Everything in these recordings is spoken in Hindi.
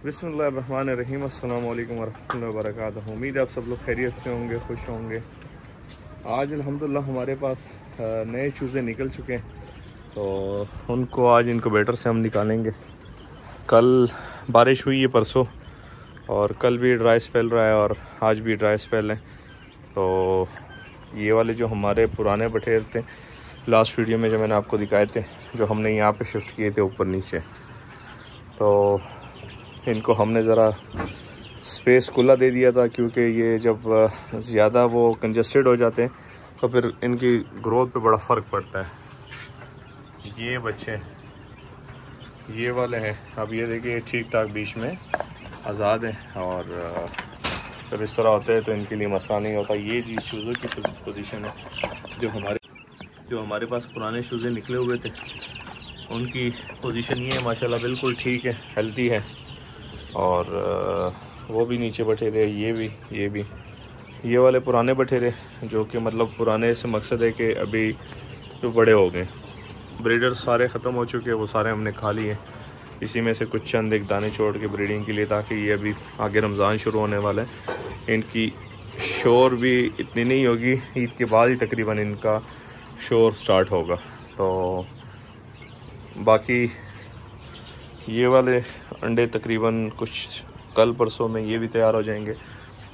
बिस्मिल्लाहिर्रहमानिर्रहीम। अस्सलाम वालेकुम वरहमतुल्लाहि वबरकातुहू। उम्मीद है आप सब लोग खैरियत से होंगे, खुश होंगे। आज अल्हम्दुलिल्लाह हमारे पास नए चूज़े निकल चुके हैं, तो उनको आज इनक्यूबेटर से हम निकालेंगे। कल बारिश हुई है परसों, और कल भी ड्राई स्पेल रहा है और आज भी ड्राई स्पेल है। तो ये वाले जो हमारे पुराने बटेर थे, लास्ट वीडियो में जो मैंने आपको दिखाए थे, जो हमने यहाँ पे शिफ्ट किए थे ऊपर नीचे, तो इनको हमने ज़रा स्पेस खुला दे दिया था, क्योंकि ये जब ज़्यादा वो कंजस्टेड हो जाते हैं तो फिर इनकी ग्रोथ पे बड़ा फ़र्क पड़ता है। ये बच्चे ये वाले हैं, अब ये देखिए ठीक ठाक बीच में आज़ाद हैं, और जब इस तरह होते हैं तो इनके लिए मसला नहीं होता। ये जी शूज़ों की पोजीशन है। जो हमारे पास पुराने शूज़े निकले हुए थे, उनकी पोजीशन ये है, माशाल्लाह बिल्कुल ठीक है, हेल्दी है। और वो भी नीचे बटेरे, ये भी ये वाले पुराने बटेरे, जो कि मतलब पुराने से मकसद है कि अभी जो बड़े हो गए, ब्रीडर्स सारे ख़त्म हो चुके हैं, वो सारे हमने खा लिए। इसी में से कुछ चंद एक दाने छोड़ के ब्रीडिंग के लिए, ताकि ये अभी आगे रमज़ान शुरू होने वाला है, इनकी शोर भी इतनी नहीं होगी। ईद के बाद ही तकरीबन इनका शोर स्टार्ट होगा। तो बाकी ये वाले अंडे तकरीबन कुछ कल परसों में ये भी तैयार हो जाएंगे।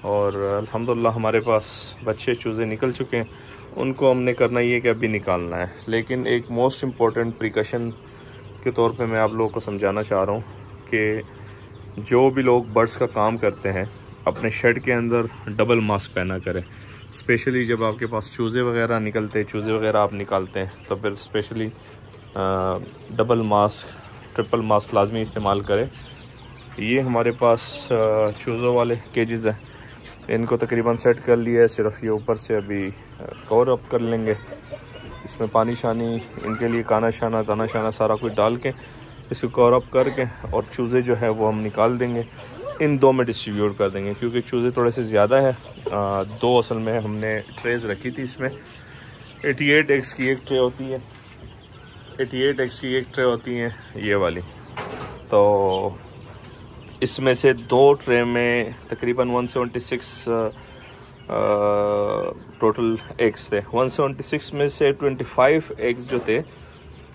और अल्हम्दुलिल्लाह हमारे पास बच्चे चूज़े निकल चुके हैं, उनको हमने करना ये कि अभी निकालना है। लेकिन एक मोस्ट इम्पॉर्टेंट प्रिकॉशन के तौर पे मैं आप लोगों को समझाना चाह रहा हूँ कि जो भी लोग बर्ड्स का काम करते हैं, अपने शेड के अंदर डबल मास्क पहना करें। स्पेशली जब आपके पास चूज़े वगैरह आप निकालते हैं, तो फिर specially double mask, triple mask लाजमी इस्तेमाल करें। ये हमारे पास चूज़ों वाले केजेस हैं, इनको तकरीबन सेट कर लिया है। सिर्फ ये ऊपर से अभी कवर अप कर लेंगे। इसमें पानी शानी, इनके लिए दाना शाना सारा कुछ डाल के इसको कवर अप करके, और चूज़े जो है वो हम निकाल देंगे, इन दो में डिस्ट्रीब्यूट कर देंगे। क्योंकि चूज़े थोड़े से ज़्यादा है, दो असल में हमने ट्रेज़ रखी थी। इसमें 88 एग्स की एक ट्रे होती है, 88 एग्स की एक ट्रे होती है ये वाली। तो इसमें से दो ट्रे में तकरीबन 176 टोटल एग्स थे। 176 में से 25 एग्स जो थे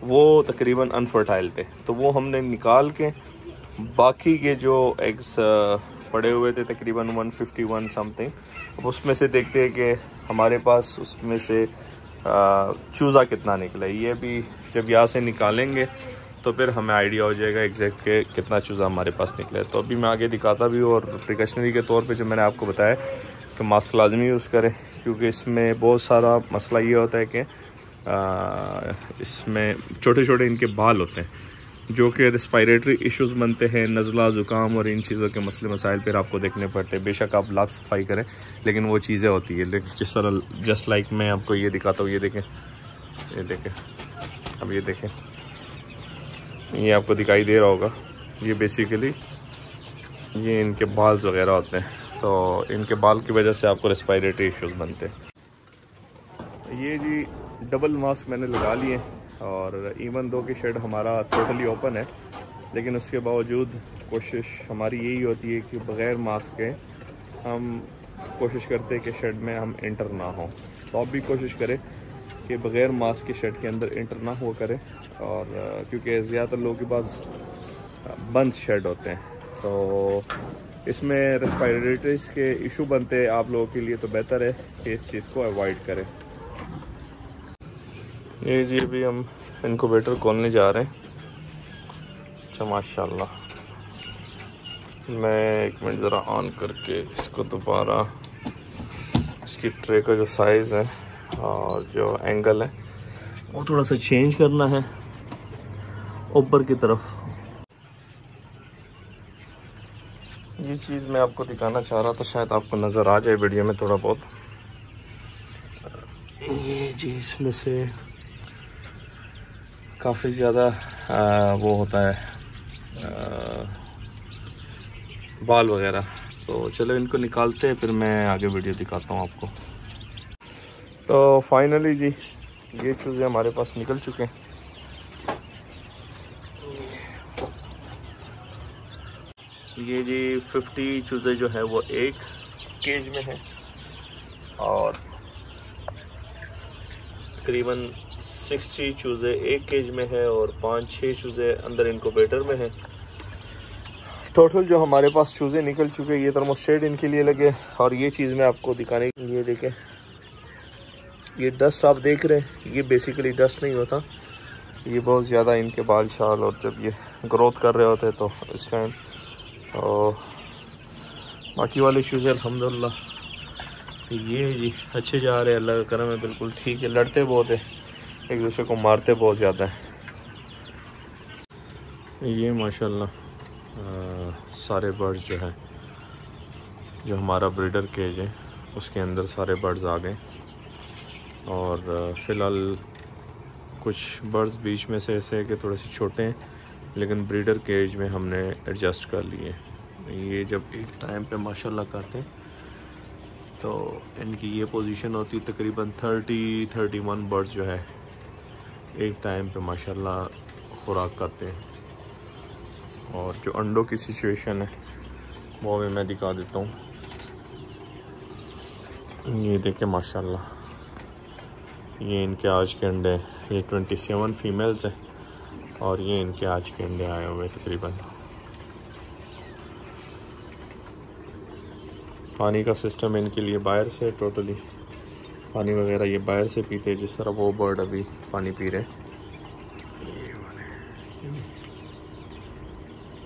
वो तकरीबन अनफर्टाइल थे, तो वो हमने निकाल के बाकी के जो एग्स पड़े हुए थे तकरीबन 151 समथिंग, अब उसमें से देखते हैं कि हमारे पास उसमें से चूज़ा कितना निकला। ये भी जब यहाँ से निकालेंगे तो फिर हमें आइडिया हो जाएगा एग्जैक्ट के कितना चूज़ा हमारे पास निकला है। तो अभी मैं आगे दिखाता भी हूँ। और प्रिकॉशनरी के तौर पे जो मैंने आपको बताया कि मास्क लाजमी यूज़ करें, क्योंकि इसमें बहुत सारा मसला ये होता है कि इसमें छोटे छोटे इनके बाल होते हैं, जो कि रेस्पिरेटरी इश्यूज़ बनते हैं, नज़ला ज़ुकाम और इन चीज़ों के मसले मसाइल फिर आपको देखने पड़ते हैं। बेशक आप लाख सफाई करें, लेकिन वो चीज़ें होती है। लेकिन जिस तरह जस्ट लाइक मैं आपको ये दिखाता हूँ, ये देखें, अब ये देखें, ये आपको दिखाई दे रहा होगा। ये बेसिकली ये इनके बाल्स वगैरह होते हैं, तो इनके बाल की वजह से आपको रेस्पिरेटरी इश्यूज़ बनते हैं। ये जी डबल मास्क मैंने लगा लिए, और इवन दो की शेड हमारा टोटली ओपन है, लेकिन उसके बावजूद कोशिश हमारी यही होती है कि बग़ैर मास्क के हम कोशिश करते हैं कि शेड में हम इंटर ना हो। तो आप भी कोशिश करें कि बग़ैर मास्क के शेड के अंदर इंटर ना हुआ करें। और क्योंकि ज़्यादातर लोगों के पास बंद शेड होते हैं, तो इसमें रेस्पिरेटरीज के इशू बनते हैं आप लोगों के लिए, तो बेहतर है कि इस चीज़ को अवॉइड करें। ये जी अभी हम इनक्यूबेटर खोलने जा रहे हैं। अच्छा माशाल्लाह, मैं एक मिनट ज़रा ऑन करके इसको दोबारा, इसकी ट्रे का जो साइज़ है और जो एंगल है वो थोड़ा सा चेंज करना है ऊपर की तरफ। ये चीज़ मैं आपको दिखाना चाह रहा था, शायद आपको नज़र आ जाए वीडियो में थोड़ा बहुत। ये जी इसमें से काफ़ी ज़्यादा वो होता है बाल वगैरह। तो चलो इनको निकालते हैं, फिर मैं आगे वीडियो दिखाता हूँ आपको। तो फाइनली जी ये चूज़े हमारे पास निकल चुके हैं। ये जी 50 चूज़े जो है वो एक केज में है और तकरीबन 60 चूज़े एक केज में है और 5-6 चूज़े अंदर इनक्यूबेटर में है। टोटल जो हमारे पास चूज़े निकल चुके, ये थर्मोस्टेट इनके लिए लगे। और ये चीज़ मैं आपको दिखाने, ये देखें, ये डस्ट आप देख रहे हैं, ये बेसिकली डस्ट नहीं होता, ये बहुत ज़्यादा इनके बाल शाल और जब ये ग्रोथ कर रहे होते तो इस टाइम। और बाकी वाले चूज़े अल्हम्दुलिल्लाह ये जी अच्छे जा रहे हैं, अल्लाह का करम है, बिल्कुल ठीक है। लड़ते बहुत है, एक दूसरे को मारते बहुत ज़्यादा है। ये माशाल्लाह सारे बर्ड्स जो हैं, जो हमारा ब्रीडर केज है उसके अंदर सारे बर्ड्स आ गए। और फ़िलहाल कुछ बर्ड्स बीच में से ऐसे है कि थोड़े से छोटे हैं, लेकिन ब्रीडर केज में हमने एडजस्ट कर लिए। ये जब एक टाइम पे माशाल्लाह करते हैं तो इनकी ये पोजीशन होती है, तकरीबन 30-31 बर्ड्स जो है एक टाइम पे माशाल्लाह खुराक करते हैं। और जो अंडों की सिचुएशन है वो भी मैं दिखा देता हूँ। ये देखें माशाल्लाह, ये इनके आज के अंडे, ये 27 फीमेल्स हैं और ये इनके आज के अंडे आए हुए तकरीबन। पानी का सिस्टम इनके लिए बाहर से, टोटली पानी वगैरह ये बाहर से पीते हैं, जिस तरह वो बर्ड अभी पानी पी रहे हैं।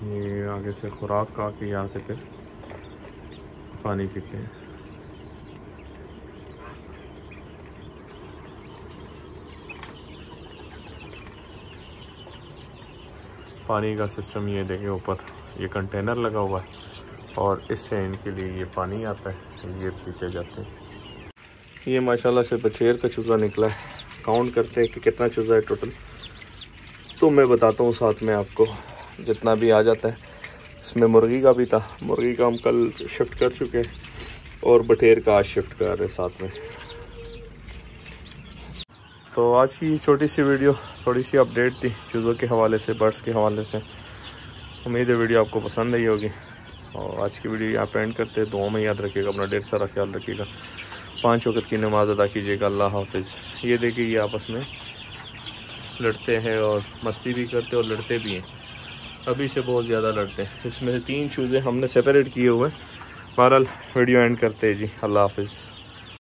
ये आगे से खुराक खा के यहाँ से फिर पानी पीते हैं। पानी का सिस्टम ये देखें, ऊपर ये कंटेनर लगा हुआ है और इससे इनके लिए ये पानी आता है, ये पीते जाते हैं। ये माशाल्लाह से बछेर का चूज़ा निकला है। काउंट करते हैं कि कितना चूज़ा है टोटल, तो मैं बताता हूँ साथ में आपको जितना भी आ जाता है। इसमें मुर्गी का भी था, मुर्गी का हम कल शिफ्ट कर चुके हैं और बटेर का आज शिफ्ट कर रहे हैं साथ में। तो आज की छोटी सी वीडियो थोड़ी सी अपडेट थी चूज़ों के हवाले से, बर्ड्स के हवाले से। उम्मीद है वीडियो आपको पसंद आई होगी। और आज की वीडियो यहाँ पे एंड करते हैं। दुआ में याद रखिएगा, अपना ढेर सारा ख्याल रखिएगा, 5 वक्त की नमाज़ अदा कीजिएगा। अल्लाह हाफिज़। ये देखिए, ये आपस में लड़ते हैं और मस्ती भी करते और लड़ते भी हैं। अभी से बहुत ज़्यादा लड़ते हैं। इसमें से 3 चूज़े हमने सेपरेट किए हुए हैं। बहरहाल वीडियो एंड करते हैं जी। अल्लाह हाफिज़।